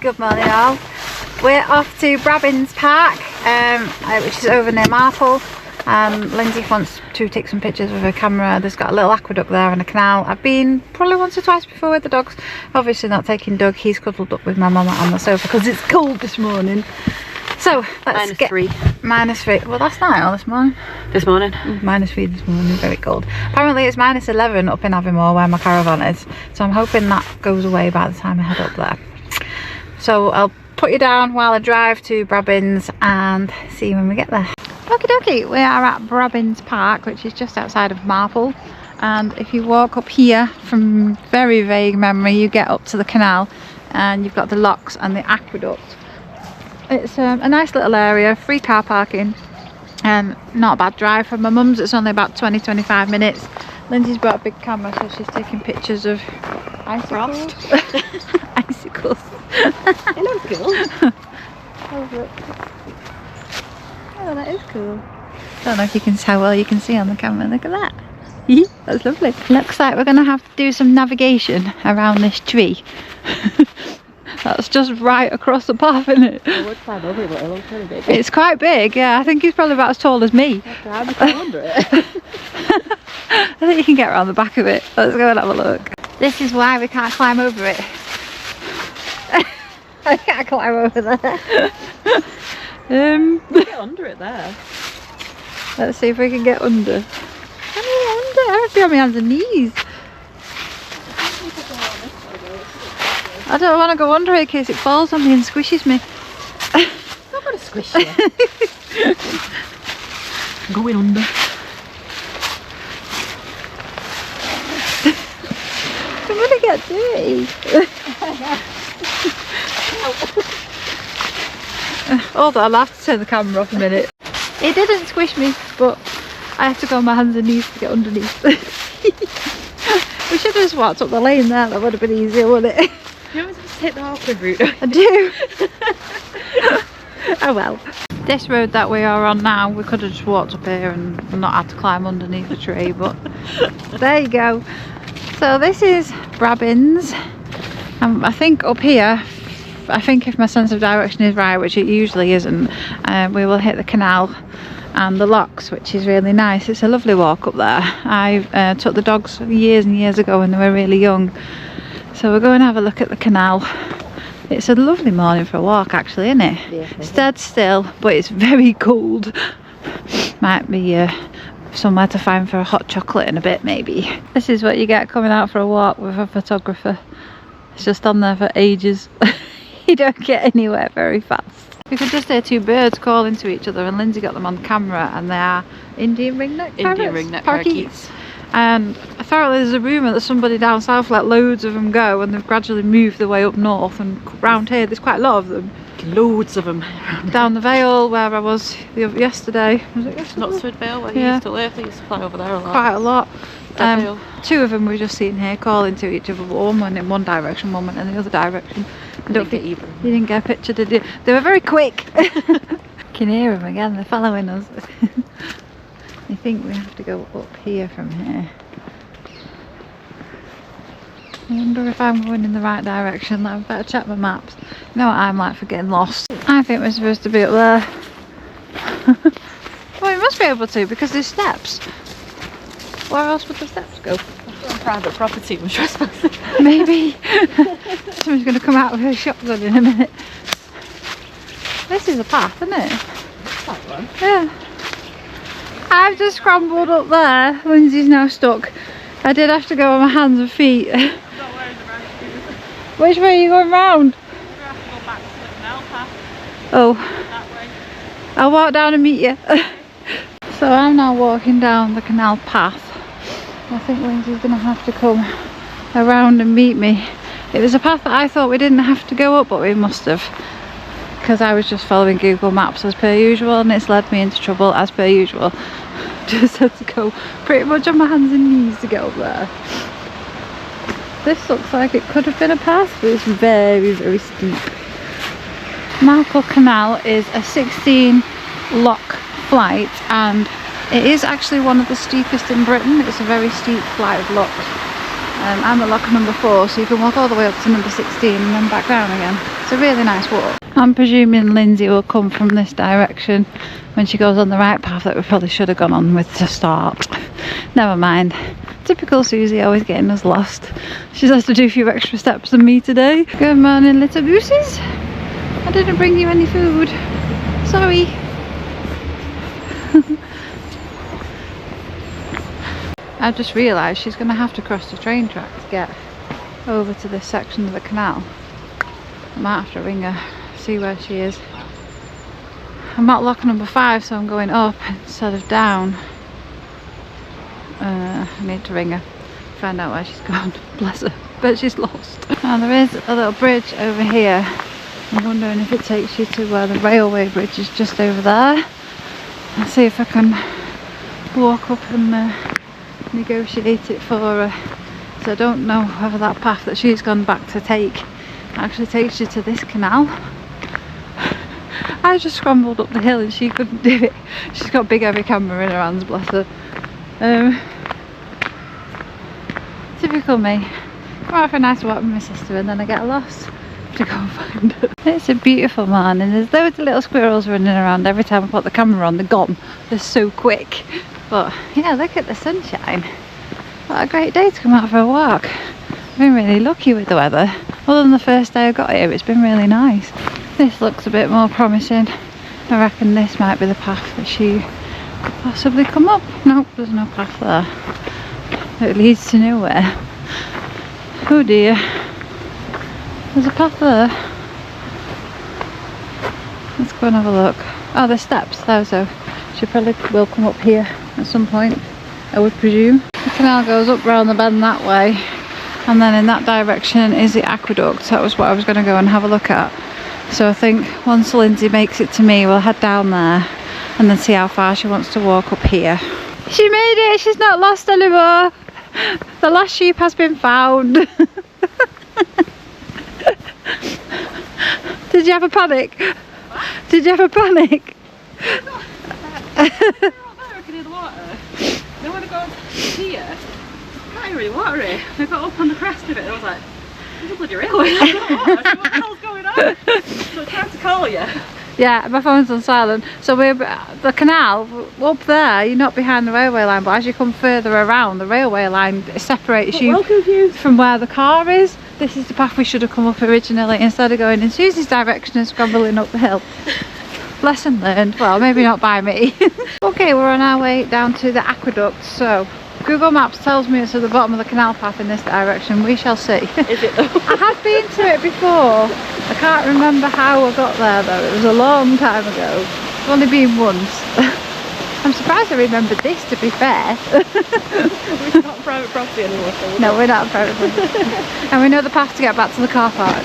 Good morning all. We're off to Brabbins Park, which is over near Marple. Lindsay wants to take some pictures with her camera. There's got a little aqueduct there and a canal. I've been probably once or twice before with the dogs. Obviously not taking Doug, he's cuddled up with my mum on the sofa because it's cold this morning. So let's get -3. Well, last night or this morning? This morning. Ooh, -3 this morning, very cold. Apparently it's -11 up in Aviemore where my caravan is. So I'm hoping that goes away by the time I head up there. So I'll put you down while I drive to Brabbins and see you when we get there. Okie dokie, we are at Brabbins Park, which is just outside of Marple. And if you walk up here, from very vague memory, you get up to the canal and you've got the locks and the aqueduct. It's a nice little area, free car parking. Not a bad drive from my mum's. It's only about 20-25 minutes. Lindsay's brought a big camera, so she's taking pictures of icicles. Icicles. It looks cool. Oh, look. Oh, that is cool. Don't know if you can see how well you can see on the camera. Look at that. That's lovely. Looks like we're going to have to do some navigation around this tree. That's just right across the path, isn't it? I would climb over it, but it looks really big. It's quite big, yeah. I think he's probably about as tall as me. I climb under it. I think you can get around the back of it. Let's go and have a look. This is why we can't climb over it. I can't climb over there. Get under it there. Let's see if we can get under. Can we get under? I have to be on my hands and knees. I don't want to go under it in case it falls on me and squishes me. It's not going to squish you. I'm going under. I'm going to get dirty. Hold on, I'll have to turn the camera off a minute. It didn't squish me, but I have to go on my hands and knees to get underneath. We should have just walked up the lane there, that would have been easier, wouldn't it? You always have to take the awkward route. I do. Oh well. This road that we are on now, we could have just walked up here and not had to climb underneath the tree, but there you go. So this is Brabbins. I think up here, I think if my sense of direction is right, which it usually isn't, we will hit the canal and the locks, which is really nice. It's a lovely walk up there. I took the dogs years and years ago when they were really young. So we're going to have a look at the canal. It's a lovely morning for a walk actually, isn't it? Yeah. It's dead still, but it's very cold. Might be somewhere to find for a hot chocolate in a bit maybe. This is what you get coming out for a walk with a photographer. It's just on there for ages. You don't get anywhere very fast. We could just hear two birds calling to each other, and Lindsay got them on camera, and they are Indian ringneck parrots? Indian ringneck parakeets. And apparently there's a rumour that somebody down south let loads of them go, and they've gradually moved their way up north, and round here there's quite a lot of them. Loads of them. Down the Vale where I was yesterday. Was it yesterday? Knutsford Vale, where you used to live. They used to fly over there a lot. Quite a lot. Vale. Two of them we just seen here calling to each other, but one went in one direction, one went in the other direction. I don't think you didn't get a picture, did you? They were very quick. Can hear them again, they're following us. I think we have to go up here from here. I wonder if I'm going in the right direction. I better check my maps. You know what I'm like for getting lost. I think we're supposed to be up there. Well, we must be able to because there's steps. Where else would the steps go? On private property, we're trespassing. Maybe. Someone's going to come out with her shotgun in a minute. This is a path, isn't it? That one. Yeah. I've just scrambled up there. Lindsay's now stuck. I did have to go on my hands and feet. I'm not wearing the right shoes. Which way are you going round? We're going to have to go back to the canal path. Oh. That way. I'll walk down and meet you. So I'm now walking down the canal path. I think Lindsay's going to have to come around and meet me. It was a path that I thought we didn't have to go up, but we must have. Because I was just following Google Maps as per usual, and it's led me into trouble as per usual. Just had to go pretty much on my hands and knees to get up there. This looks like it could have been a path, but it's very, very steep. Marple Canal is a 16 lock flight, and it is actually one of the steepest in Britain. It's a very steep flight of locks. I'm at lock number 4, so you can walk all the way up to number 16 and then back down again. It's a really nice walk. I'm presuming Lindsay will come from this direction when she goes on the right path that we probably should have gone on with to start. Never mind. Typical Suzy, always getting us lost. She has to do a few extra steps than me today. Good morning, little gooses. I didn't bring you any food. Sorry. I've just realised she's going to have to cross the train track to get over to this section of the canal. I might have to ring her, see where she is. I'm at lock number 5, so I'm going up instead of down. I need to ring her, find out where she's gone. Bless her, but she's lost. Now there is a little bridge over here. I'm wondering if it takes you to where the railway bridge is just over there. I'll see if I can walk up and negotiate it for her. So I don't know whether that path that she's gone back to take actually takes you to this canal. I just scrambled up the hill and she couldn't do it. She's got a big heavy camera in her hands, bless her. Typical me. Come out for a nice walk with my sister and then I get lost to go and find her. It's a beautiful morning. There's loads of little squirrels running around. Every time I put the camera on, they're gone. They're so quick. But yeah, look at the sunshine. What a great day to come out for a walk. I've been really lucky with the weather. Other than the first day I got here, it's been really nice. This looks a bit more promising. I reckon this might be the path that she could possibly come up. Nope, there's no path there. It leads to nowhere. Oh dear. There's a path there. Let's go and have a look. Oh, there's steps there, so she probably will come up here at some point, I would presume. The canal goes up round the bend that way, and then in that direction is the aqueduct. That was what I was going to go and have a look at. So I think once Lindsay makes it to me, we'll head down there and then see how far she wants to walk up here. She made it! She's not lost anymore! The last sheep has been found. Did you have a panic? What? Did you have a panic? I can hear the water. Then when I got here, I can't hear any water here. I got up on the crest of it and I was like, there's a bloody railway. What the hell's going on? So I tried to call you. Yeah, my phone's on silent. So we're the canal up there. You're not behind the railway line, but as you come further around, the railway line separates you from where the car is. This is the path we should have come up originally instead of going in Suzy's direction and scrambling up the hill. Lesson learned. Well, maybe not by me. Okay, we're on our way down to the aqueduct. So Google Maps tells me it's at the bottom of the canal path in this direction. We shall see. Is it though? I have been to it before. I can't remember how I got there though. It was a long time ago. I've only been once. I'm surprised I remembered this, to be fair. We're not private property anymore. So no, we're not private property. And we know the path to get back to the car park.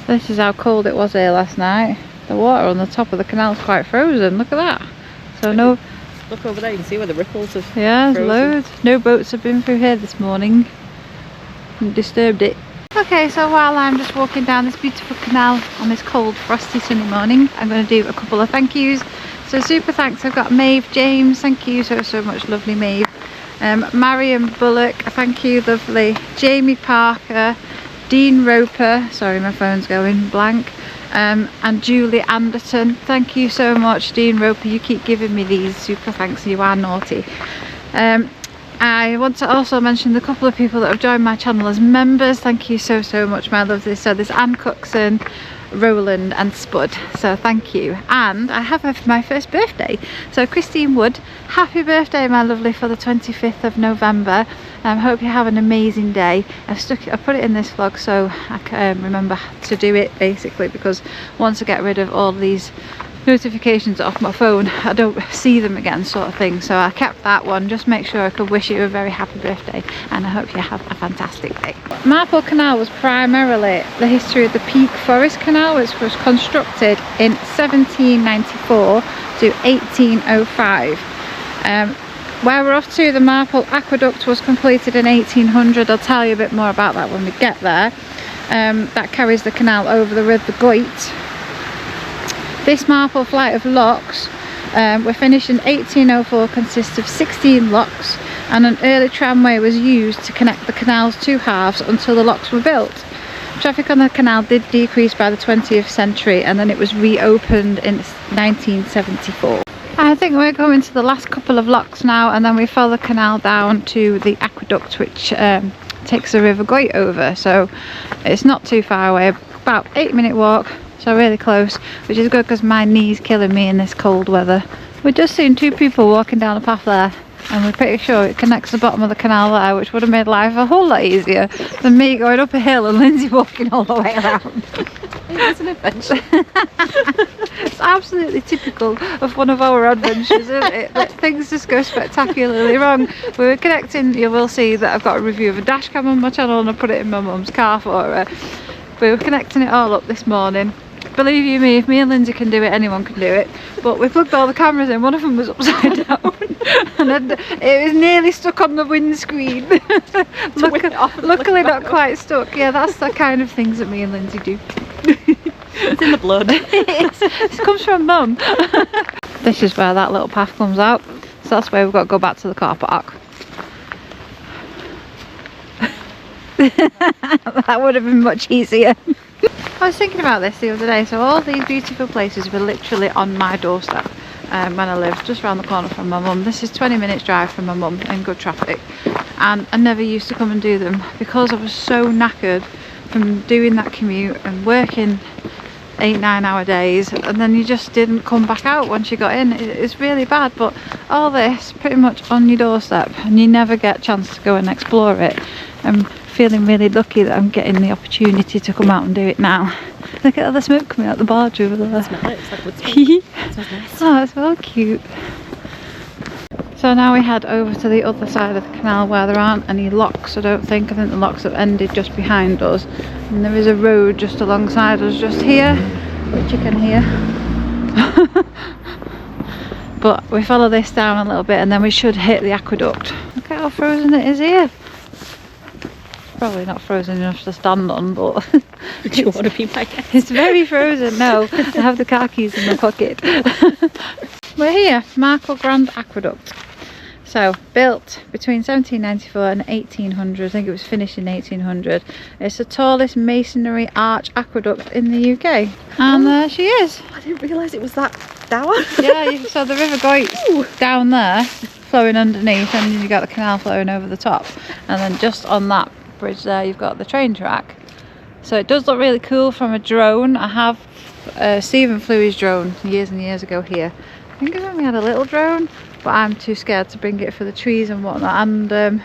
This is how cold it was here last night. The water on the top of the canal is quite frozen. Look at that. So no. Look over there, you can see where the ripples have Yeah, there's frozen. loads. No boats have been through here this morning and disturbed it. Okay, so while I'm just walking down this beautiful canal on this cold, frosty, sunny morning, I'm going to do a couple of thank yous. So super thanks, I've got Maeve James, thank you so much, lovely Maeve. Marion Bullock, thank you, lovely. Jamie Parker, Dean Roper, sorry my phone's going blank. And Julie Anderton, thank you so much. Dean Roper, you keep giving me these super thanks, you are naughty. I want to also mention the couple of people that have joined my channel as members. Thank you so much, my lovely. So there's Anne Cookson, Roland and Spud, so thank you. And I have her for my first birthday, so Christine Wood, happy birthday my lovely, for the 25th of November. Hope you have an amazing day. I put it in this vlog so I can remember to do it, basically, because once I get rid of all these notifications off my phone, I don't see them again, sort of thing. So I kept that one, just make sure I could wish you a very happy birthday, and I hope you have a fantastic day. Marple Canal was primarily the history of the Peak Forest Canal, which was constructed in 1794 to 1805. Where we're off to, the Marple Aqueduct, was completed in 1800. I'll tell you a bit more about that when we get there. That carries the canal over the River Goyt. This Marple flight of locks were finished in 1804, consists of 16 locks, and an early tramway was used to connect the canal's two halves until the locks were built. Traffic on the canal did decrease by the 20th century, and then it was reopened in 1974. I think we're going to the last couple of locks now, and then we follow the canal down to the aqueduct, which takes the River Goyt over. So it's not too far away, about 8-minute walk, so really close, which is good because my knee's killing me in this cold weather. We've just seen 2 people walking down the path there, and we're pretty sure it connects the bottom of the canal there, which would have made life a whole lot easier than me going up a hill and Lindsay walking all the way around. It's an adventure. It's absolutely typical of one of our adventures, isn't it? That things just go spectacularly wrong. We were connecting, you will see that I've got a review of a dash cam on my channel and I put it in my mum's car for her. We were connecting it all up this morning. Believe you me, if me and Lindsay can do it, anyone can do it. But we plugged all the cameras in, one of them was upside down and it was nearly stuck on the windscreen. Luckily not quite stuck. Yeah, that's the kind of things that me and Lindsay do. It's in the blood. It comes from mum. This is where that little path comes out, so that's where we've got to go back to the car park. That would have been much easier. I was thinking about this the other day. So all these beautiful places were literally on my doorstep when I lived just around the corner from my mum. This is 20 minutes drive from my mum in good traffic, and I never used to come and do them because I was so knackered from doing that commute and working 8-9 hour days, and then you just didn't come back out once you got in. It's really bad. But all this pretty much on your doorstep, and you never get a chance to go and explore it. I'm feeling really lucky that I'm getting the opportunity to come out and do it now. Look at all the smoke coming out the barge over there. Smell it. It's like wood smoke. It smells nice. Oh, it's so cute. So now we head over to the other side of the canal where there aren't any locks, I don't think. I think the locks have ended just behind us. And there is a road just alongside us just here, which you can hear. But we follow this down a little bit and then we should hit the aqueduct. Look at how frozen it is here. Probably not frozen enough to stand on, but Do you want to be my guest? it's very frozen. No, I have the car keys in my pocket. We're here, Marple Grand Aqueduct. So built between 1794 and 1800. I think it was finished in 1800. It's the tallest masonry arch aqueduct in the UK, and there she is. I didn't realise it was that down. Yeah, you saw the River Goyt down there flowing underneath, and then you got the canal flowing over the top, and then just on that bridge there you've got the train track. So it does look really cool from a drone. I have Stephen flew his drone years and years ago here. I think it's when we had a little drone, but I'm too scared to bring it for the trees and whatnot, and it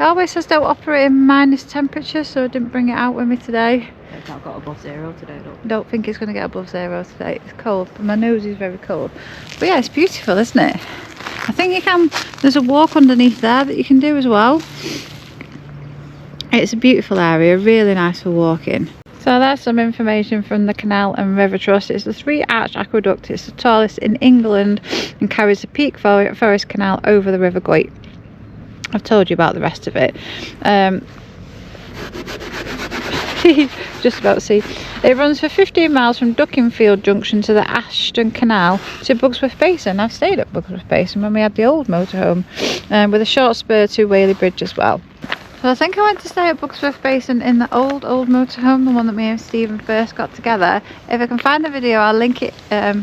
always says don't operate in minus temperature, so I didn't bring it out with me today. It's not got above 0 today, look. Don't think it's going to get above 0 today. It's cold, but my nose is very cold. But yeah, it's beautiful, isn't it? I think you can, there's a walk underneath there that you can do as well. It's a beautiful area, really nice for walking. So that's some information from the Canal and River Trust. It's the 3-arch aqueduct. It's the tallest in England and carries the Peak Forest Canal over the River Goyt. I've told you about the rest of it. Just about to see. It runs for 15 miles from Duckingfield Junction to the Ashton Canal to Bugsworth Basin. I've stayed at Bugsworth Basin when we had the old motorhome, with a short spur to Whaley Bridge as well. So I think I went to stay at Bugsworth Basin in the old motorhome, the one that me and Stephen first got together. If I can find the video, I'll link it at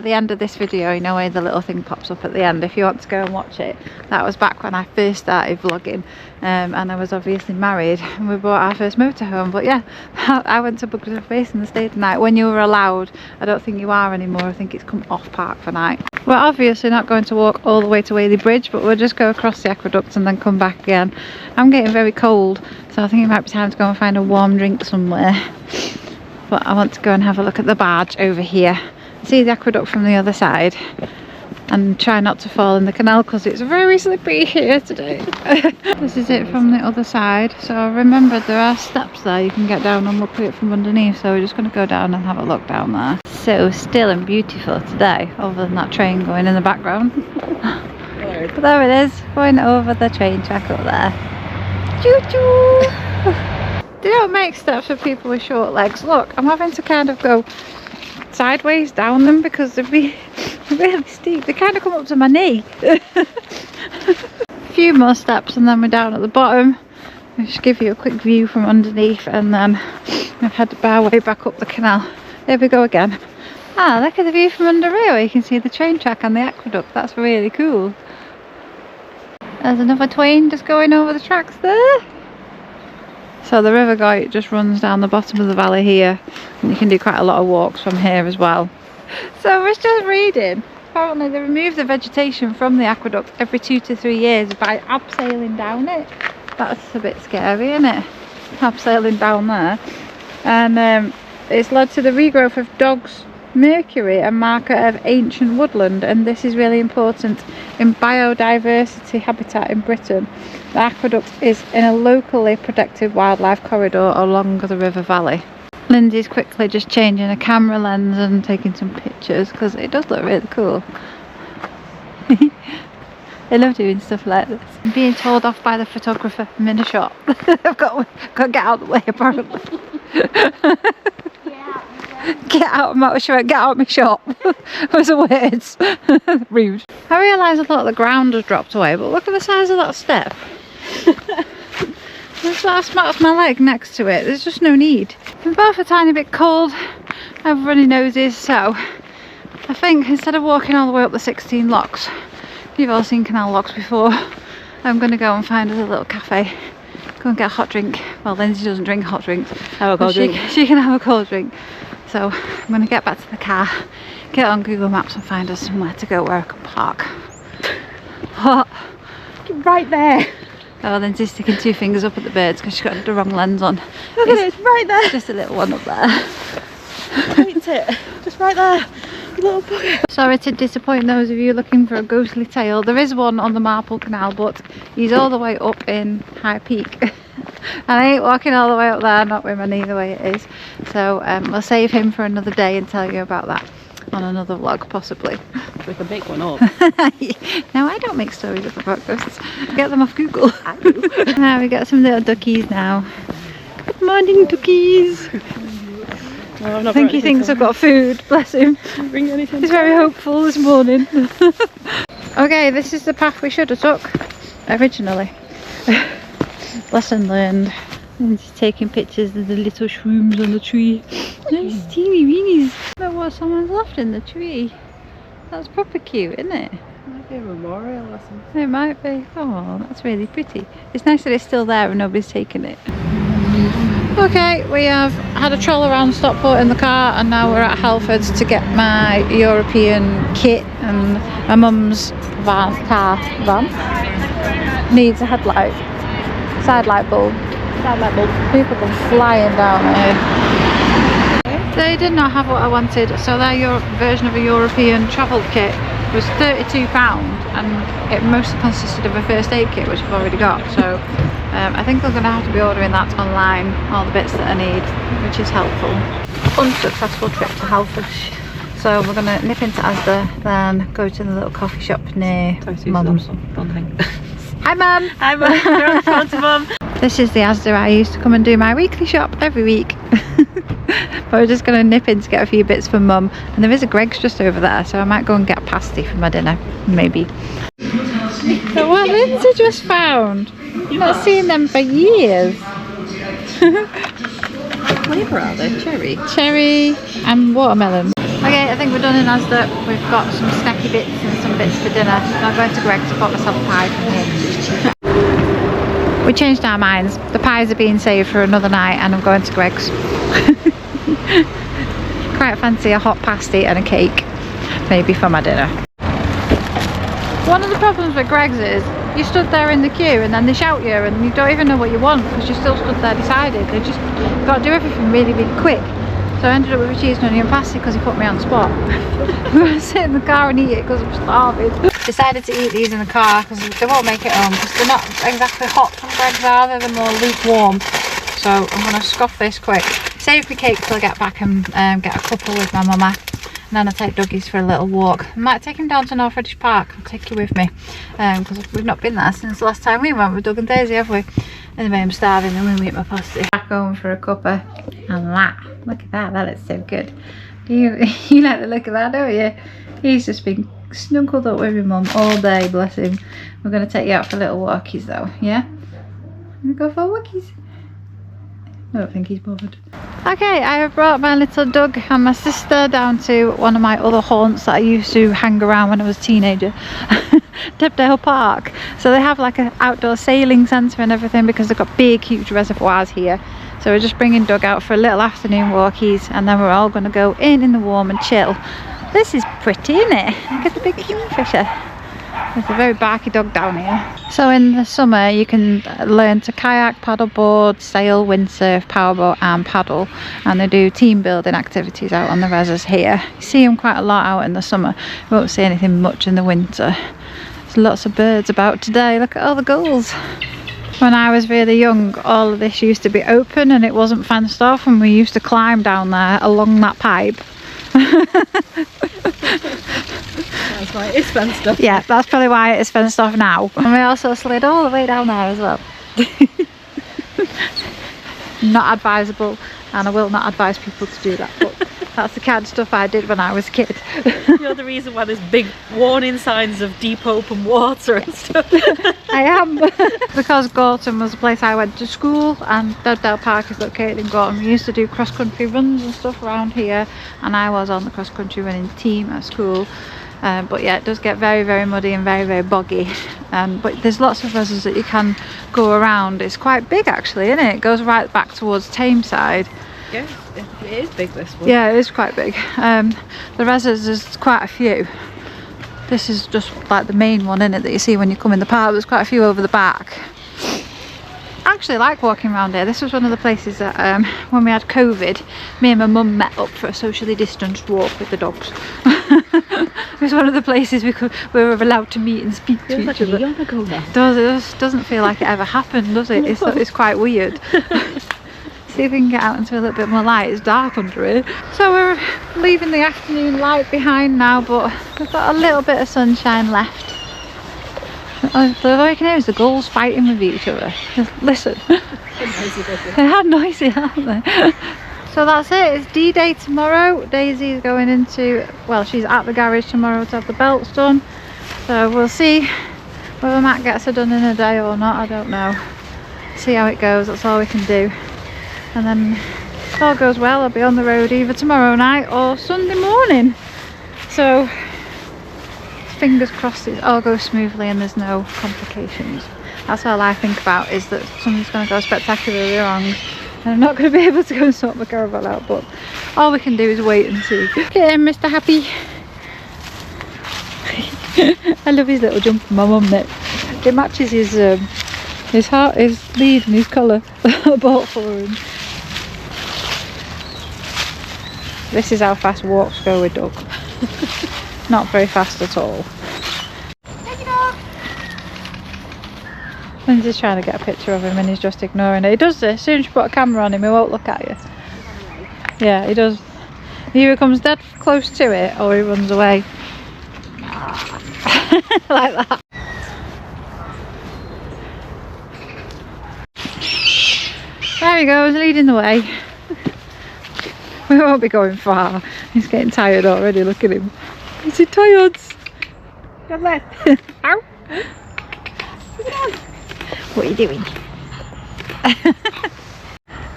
the end of this video, you know, where the little thing pops up at the end if you want to go and watch it. That was back when I first started vlogging, and I was obviously married and we bought our first motorhome. But yeah, I went to Bugsworth Basin and stayed the night when you were allowed. I don't think you are anymore. I think it's come off park for night. We're obviously not going to walk all the way to Whaley Bridge, but we'll just go across the aqueduct and then come back again. I'm getting very cold, so I think it might be time to go and find a warm drink somewhere. But I want to go and have a look at the barge over here, see the aqueduct from the other side, and try not to fall in the canal because it's very slippery here today. This is it from the other side. So remember, there are steps there you can get down and look at it from underneath, so we're just going to go down and have a look down there. So still and beautiful today, other than that train going in the background. But there it is, going over the train track up there. Choo choo! They don't make steps for people with short legs. Look, I'm having to kind of go sideways down them because they're really steep. They kind of come up to my knee. A few more steps and then we're down at the bottom. I'll just give you a quick view from underneath, and then I've had to bow way back up the canal. There we go again. Ah, look at the view from under here. You can see the train track and the aqueduct. That's really cool. There's another train just going over the tracks there. So the river Goyt just runs down the bottom of the valley here, and you can do quite a lot of walks from here as well. So I was just reading, apparently they remove the vegetation from the aqueduct every 2 to 3 years by abseiling down it. That's a bit scary, isn't it? Abseiling down there. And it's led to the regrowth of dogs, mercury, a marker of ancient woodland, and this is really important in biodiversity habitat in Britain. The aqueduct is in a locally protected wildlife corridor along the river valley. Lindsay's quickly just changing a camera lens and taking some pictures because it does look really cool. I love doing stuff like this. I'm being told off by the photographer. I'm in a shop. I've got to get out of the way apparently. Get out of my shop, get out of my shop. Those are words. Rude. I realise a lot of the ground has dropped away, but look at the size of that step. That's my leg next to it. There's just no need. We're both a tiny bit cold. I have runny noses, so I think instead of walking all the way up the 16 locks, you've all seen Canal locks before, I'm going to go and find us a little cafe. Go and get a hot drink. Well, Lindsay doesn't drink hot drinks. Have a cold drink. She can have a cold drink. So I'm going to get back to the car, get on Google Maps and find us somewhere to go where I can park. What? Right there. Oh, Lindsay's sticking 2 fingers up at the birds because she's got the wrong lens on. Look at it, it's right there. Just a little one up there. Ain't it? Just right there. Little bugger. Sorry to disappoint those of you looking for a ghostly tale. There is one on the Marple Canal, but he's all the way up in High Peak. And I ain't walking all the way up there, not with my knee the way it is. So we'll save him for another day and tell you about that on another vlog, possibly. We can make one up. No, I don't make stories up about ghosts. Get them off Google. I do. Now we got some little duckies now. Good morning, duckies. Oh, I think he thinks I've got food, bless him. He's very hopeful this morning. Okay, this is the path we should have took originally. Lesson learned. And just taking pictures of the little shrooms on the tree. Nice teeny weenies. Look what someone's left in the tree. That's proper cute, isn't it? Might be a memorial or something. It might be. Oh, that's really pretty. It's nice that it's still there and nobody's taken it. Okay, we have had a troll around Stockport in the car, and now we're at Halfords to get my European kit, and my mum's van needs a headlight, side light bulb. People come flying down here. They did not have what I wanted, so their version of a European travel kit was £32, and it mostly consisted of a first aid kit, which I've already got. So I think I'm going to have to be ordering that online, all the bits that I need, which is helpful. Unsuccessful trip to Halfords. So we're going to nip into Asda, then go to the little coffee shop near Mum's. Hi Mum! Hi Mum! You're on front of Mum! This is the Asda I used to come and do my weekly shop every week. But we're just going to nip in to get a few bits for Mum. And there is a Greggs just over there, so I might go and get a pasty for my dinner, maybe. But what Lindsay just found. Not seen them for years. What flavour are they? Cherry? Cherry and watermelon. Okay, I think we're done in Asda. We've got some snacky bits and some bits for dinner. I'm going to Greggs to pop myself a pie from here because it's cheaper. We changed our minds. The pies are being saved for another night and I'm going to Greggs. Quite fancy a hot pasty and a cake, maybe for my dinner. One of the problems with Greggs is you stood there in the queue and then they shout you and you don't even know what you want because you still stood there decided. They just got to do everything really, really quick. So I ended up with a cheese and onion pasty because he put me on the spot. I'm going to sit in the car and eat it because I'm starving. Decided to eat these in the car because they won't make it home because they're not exactly hot from Greggs, are they? They're more lukewarm. So I'm going to scoff this quick. Save my cake till I get back and get a couple with my mama. And then I'll take Duggies for a little walk. I might take him down to North Reddish Park. I'll take you with me. Because we've not been there since the last time we went with Doug and Daisy, have we? Anyway, I'm starving and we'll eat my pasty. Back home for a cuppa. And that. Look at that. That looks so good. You like the look of that, don't you? He's just been snuggled up with my mum all day, bless him. We're going to take you out for little walkies though, yeah? Gonna go for walkies. I don't think he's bothered. Okay, I have brought my little Doug and my sister down to one of my other haunts that I used to hang around when I was a teenager. Debdale Park. So they have like an outdoor sailing centre and everything because they've got big huge reservoirs here. So we're just bringing Doug out for a little afternoon walkies and then we're all going to go in the warm and chill. This is pretty, isn't it? Look at the big kingfisher. There's a very barky dog down here. So in the summer you can learn to kayak, paddleboard, sail, windsurf, powerboat and paddle, and they do team building activities out on the reses here. You see them quite a lot out in the summer. You won't see anything much in the winter. There's lots of birds about today. Look at all the gulls. When I was really young, all of this used to be open and it wasn't fenced off, and we used to climb down there along that pipe. That's why it is fenced off. Yeah, that's probably why it is fenced off now. And we also slid all the way down there as well. Not advisable, and I will not advise people to do that, but that's the kind of stuff I did when I was a kid. You're the reason why there's big warning signs of deep open water and stuff. I am. Because Gorton was the place I went to school and Debdale Park is located in Gorton. We used to do cross-country runs and stuff around here, and I was on the cross-country running team at school. But yeah, it does get very, very muddy and very, very boggy. But there's lots of reses that you can go around. It's quite big actually, isn't it? It goes right back towards Tameside. Yeah, it is big, this one. Yeah, it is quite big. The reses, there's quite a few. This is just like the main one, isn't it, that you see when you come in the park. There's quite a few over the back. I actually like walking around here. This was one of the places that when we had COVID, me and my mum met up for a socially distanced walk with the dogs. It was one of the places we were allowed to meet and speak to each other. It doesn't feel like it ever happened, does it? It's quite weird. See if we can get out into a little bit more light. It's dark under here. So we're leaving the afternoon light behind now, but we've got a little bit of sunshine left. All you can hear is the gulls fighting with each other. Just listen. They are noisy, aren't they? So that's it. It's D-Day tomorrow. Daisy's going into, well, she's at the garage tomorrow to have the belts done. So we'll see whether Matt gets her done in a day or not. I don't know. See how it goes. That's all we can do. And then if all goes well, I'll be on the road either tomorrow night or Sunday morning. So fingers crossed it all goes smoothly and there's no complications. That's all I think about, is that something's going to go spectacularly wrong and I'm not going to be able to go and sort my caravan out, but all we can do is wait and see. Okay, Mr. Happy. I love his little jumper, my mum knit. It matches his heart, his lead and his collar I bought for him. This is how fast walks go with Doug. Not very fast at all. Take it off. Lindsay's trying to get a picture of him and he's just ignoring it. He does this, as soon as you put a camera on him, he won't look at you. Yeah, he does. He either comes dead close to it or he runs away. Like that. There he goes, leading the way. We won't be going far. He's getting tired already, look at him. Is he tired? Go left. Ow. What are you doing?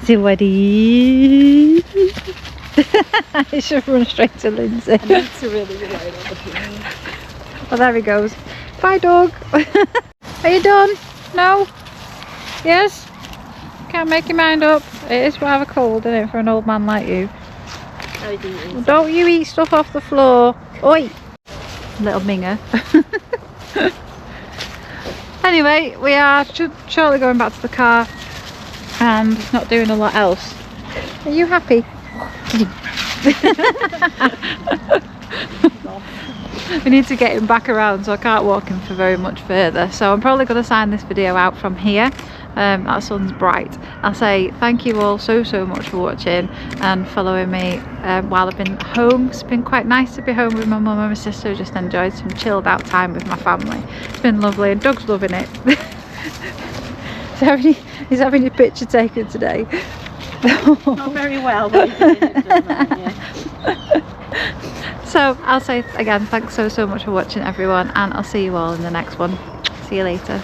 Is he ready? He should run straight to Lindsay. I need to really rely on the people. Well, there he goes. Bye, dog. Are you done? No? Yes? Can't make your mind up. It is rather cold, isn't it, for an old man like you? Well, don't you eat stuff off the floor. Oi! Little minger. Anyway, we are shortly going back to the car and not doing a lot else. Are you happy? We need to get him back around, so I can't walk him for very much further. So I'm probably going to sign this video out from here. That sun's bright. I'll say thank you all so much for watching and following me while I've been home. It's been quite nice to be home with my mum and my sister. Just enjoyed some chilled out time with my family. It's been lovely and Doug's loving it. He's having your picture taken today. Not very well, but yeah. So I'll say again thanks so much for watching everyone, and I'll see you all in the next one. See you later.